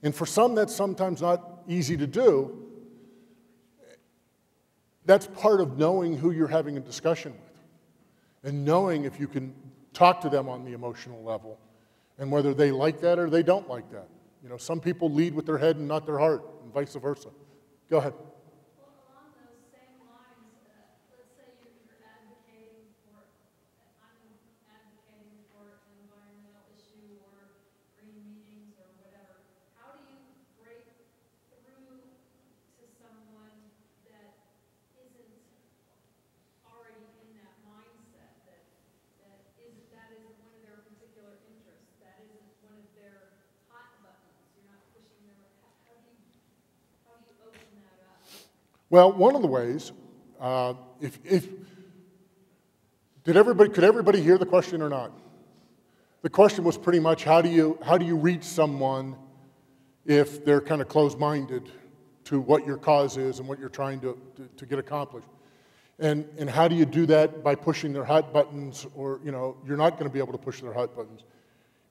And for some, that's sometimes not easy to do. That's part of knowing who you're having a discussion with and knowing if you can talk to them on the emotional level and whether they like that or they don't like that. You know, some people lead with their head and not their heart, and vice versa. Go ahead. Well, along those same lines, let's say you're advocating for, I'm advocating for an environmental issue or green meetings or whatever. How do you break through to someone that isn't already in that mindset, that isn't one of their particular interests, that isn't one of their hot buttons? You're not pushing them. How do you open that up? Well, one of the ways, could everybody hear the question or not? The question was pretty much how do you reach someone if they're kind of closed-minded to what your cause is and what you're trying to get accomplished? And how do you do that by pushing their hot buttons, or, you know, you're not going to be able to push their hot buttons.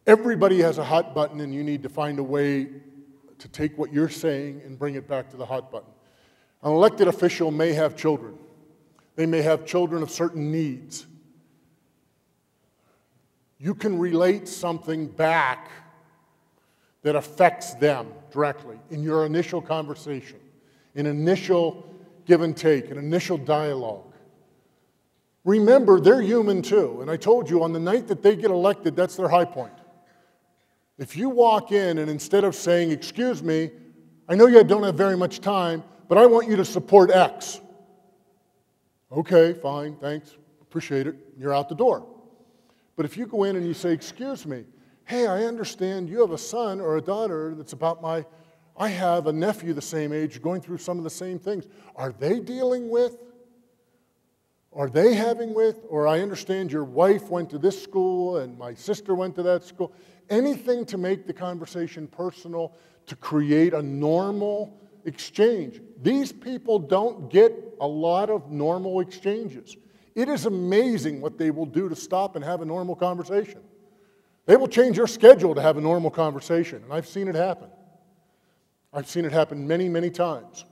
Everybody has a hot button, and you need to find a way to take what you're saying and bring it back to the hot button. An elected official may have children. They may have children of certain needs. You can relate something back that affects them directly in your initial conversation, in initial give and take, an initial dialogue. Remember, they're human too, and I told you on the night that they get elected, that's their high point. If you walk in and instead of saying, excuse me, I know you don't have very much time, but I want you to support X. Okay, fine, thanks, appreciate it, you're out the door. But if you go in and you say, excuse me, hey, I understand you have a son or a daughter that's I have a nephew the same age going through some of the same things. Are they dealing with? Are they having with? Or I understand your wife went to this school and my sister went to that school. Anything to make the conversation personal, to create a normal exchange. These people don't get a lot of normal exchanges. It is amazing what they will do to stop and have a normal conversation. They will change their schedule to have a normal conversation, and I've seen it happen. I've seen it happen many, many times.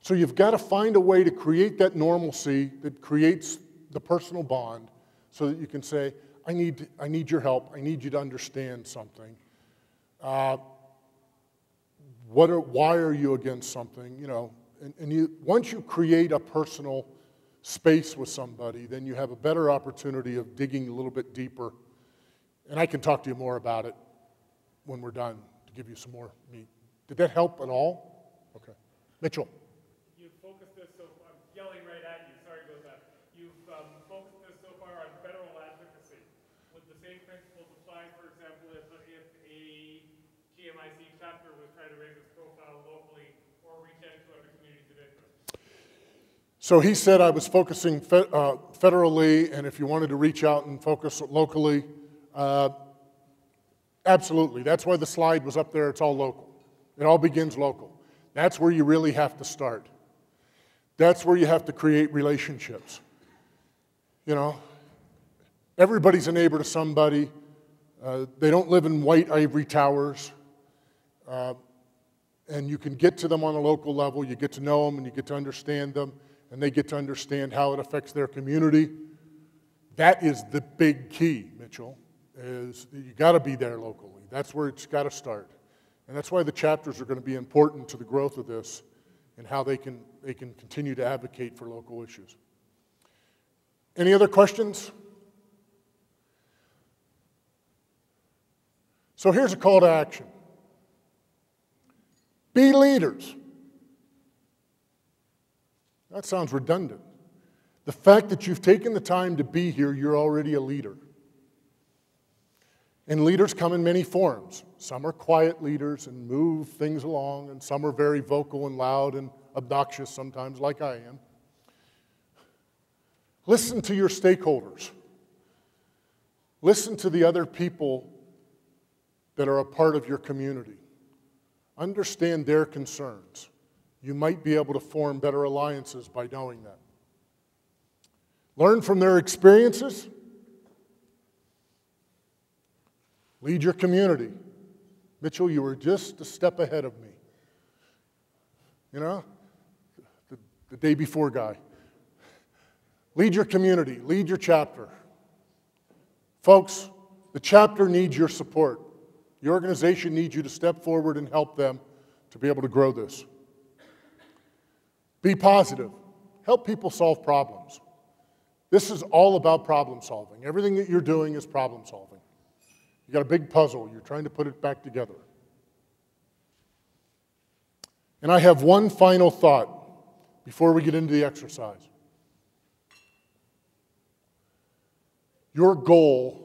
So you've got to find a way to create that normalcy that creates the personal bond so that you can say, I need your help. I need you to understand something. Why are you against something? You know, and once you create a personal space with somebody, then you have a better opportunity of digging a little bit deeper. And I can talk to you more about it when we're done to give you some more meat. Did that help at all? Okay. Mitchell. You've focused this, so I'm yelling right at you. Sorry about that. You've focused this so far on federal advocacy. Would the same principles apply, for example, if a GMIC chapter was trying to raise its profile locally or reach out to other communities of interest? So he said I was focusing federally, and if you wanted to reach out and focus locally, absolutely. That's why the slide was up there. It's all local. It all begins local. That's where you really have to start. That's where you have to create relationships. You know, everybody's a neighbor to somebody. They don't live in white ivory towers. And you can get to them on a local level. You get to know them and you get to understand them, and they get to understand how it affects their community. That is the big key, Mitchell, is you got to be there locally. That's where it's got to start. And that's why the chapters are going to be important to the growth of this and how they can continue to advocate for local issues. Any other questions? So here's a call to action. Be leaders. That sounds redundant. The fact that you've taken the time to be here, you're already a leader. And leaders come in many forms. Some are quiet leaders and move things along, and some are very vocal and loud and obnoxious sometimes, like I am. Listen to your stakeholders. Listen to the other people that are a part of your community. Understand their concerns. You might be able to form better alliances by knowing that. Learn from their experiences. Lead your community. Mitchell, you were just a step ahead of me. You know, the day before guy. Lead your community, lead your chapter. Folks, the chapter needs your support. The organization needs you to step forward and help them to be able to grow this. Be positive. Help people solve problems. This is all about problem solving. Everything that you're doing is problem solving. You got a big puzzle. You're trying to put it back together. And I have one final thought before we get into the exercise. Your goal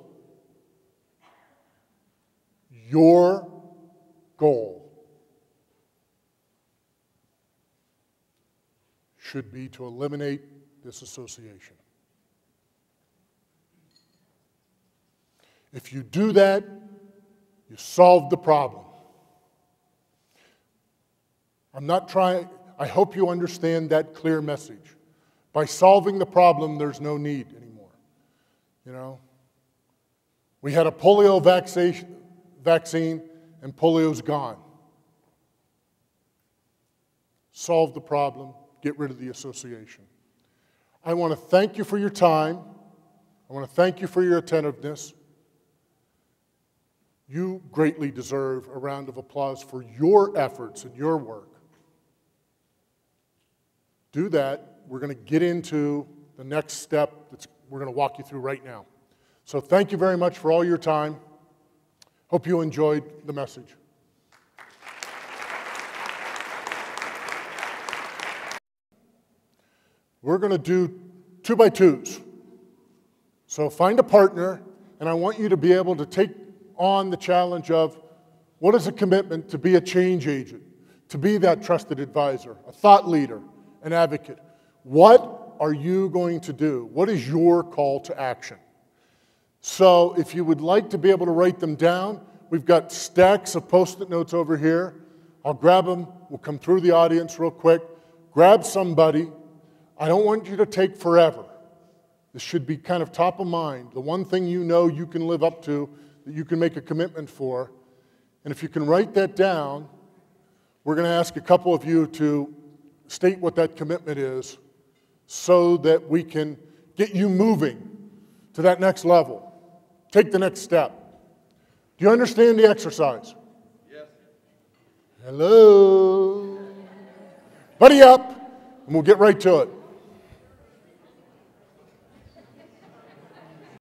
should be to eliminate this association. If you do that, you solve the problem. I hope you understand that clear message. By solving the problem, there's no need anymore. You know? We had a polio vaccine and polio's gone. Solve the problem, get rid of the association. I want to thank you for your time. I want to thank you for your attentiveness. You greatly deserve a round of applause for your efforts and your work. Do that. We're going to get into the next step that we're going to walk you through right now. So thank you very much for all your time. Hope you enjoyed the message. We're going to do 2x2s. So find a partner, and I want you to be able to take on the challenge of what is a commitment to be a change agent, to be that trusted advisor, a thought leader, an advocate. What are you going to do? What is your call to action? So if you would like to be able to write them down, we've got stacks of Post-it notes over here. I'll grab them. We'll come through the audience real quick. Grab somebody. I don't want you to take forever. This should be kind of top of mind. The one thing you know you can live up to, that you can make a commitment for. And if you can write that down, we're going to ask a couple of you to state what that commitment is so that we can get you moving to that next level. Take the next step. Do you understand the exercise? Yes. Hello? Buddy up, and we'll get right to it.